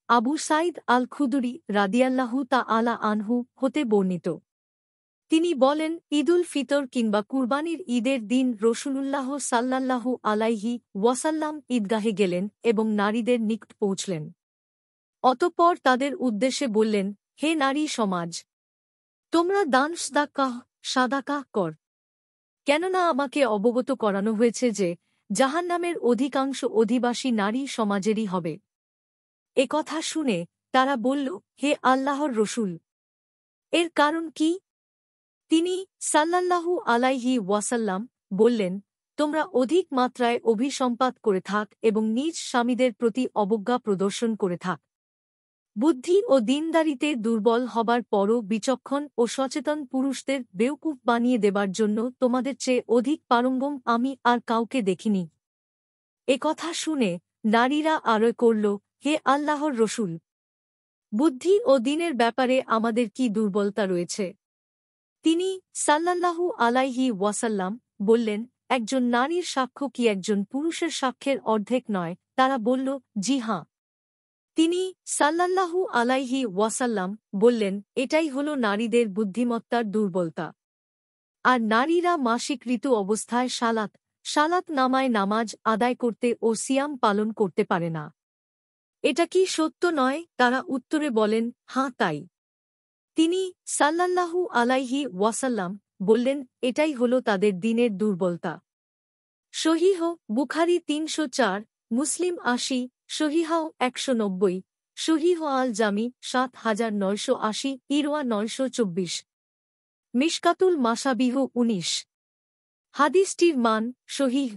আবু সাইদ আল খুদরি রাদিয়াল্লাহু তাআলা আনহু হতে বর্ণিত। তিনি বলেন, ঈদুল ফিতর কিংবা কুরবানির ঈদের দিন রাসূলুল্লাহ সাল্লাল্লাহু আলাইহি ওয়াসাল্লাম ঈদগাহে গেলেন এবং নারীদের নিকট পৌঁছলেন। অতঃপর তাদের উদ্দেশ্যে বললেন, হে নারী সমাজ! তোমরা দান সাদাকাহ কর। কেননা আমাকে অবগত করানো হয়েছে যে জাহান্নামের অধিকাংশ অধিবাসী নারী সমাজেরই হবে। এ কথা শুনে তারা বলল, হে আল্লাহর রসূল! এর কারণ কি? তিনি সাল্লাল্লাহু আলাইহি ওয়াসাল্লাম বললেন, তোমরা অধিক মাত্রায় অভিসম্পাত করে থাক এবং নিজ স্বামীদের প্রতি অবজ্ঞা প্রদর্শন করে থাক। বুদ্ধি ও দীনদারিতে দুর্বল হবার পরও বিচক্ষণ ও সচেতন পুরুষদের বেউকুফ বানিয়ে দেবার জন্য তোমাদের চেয়ে অধিক পারঙ্গম আমি আর কাউকে দেখিনি। এ কথা শুনে নারীরা আরয় করল, হে আল্লাহর রসূল! বুদ্ধি ও দ্বীনের ব্যাপারে আমাদের কি দুর্বলতা রয়েছে? তিনি সাল্লাল্লাহু আলাইহি ওয়াসাল্লাম বললেন, একজন নারীর সাক্ষ্য কি একজন পুরুষের সাক্ষ্যের অর্ধেক নয়? তারা বলল, জি হাঁ। তিনি সাল্লাল্লাহু আলাইহি ওয়াসাল্লাম বললেন, এটাই হল নারীদের বুদ্ধিমত্তার দুর্বলতা। আর নারীরা মাসিক ঋতু অবস্থায় সালাত নামায় নামাজ আদায় করতে ও সিয়াম পালন করতে পারে না। এটা কি সত্য নয়? তারা উত্তরে বলেন, হাঁ তাই। তিনি সাল্লাল্লাহু আলাইহি ওয়াসাল্লাম বললেন, এটাই হল তাদের দ্বীনের দুর্বলতা। সহিহ বুখারী ৩০৪, মুসলিম ৮০, সহিহাও ১৯০, সহিহ আল জামি ৭৯৮০, ইরওয়া ৯২৪, মিশকাতুল মাসাবিহ ১৯। হাদিসটির মান সহিহ।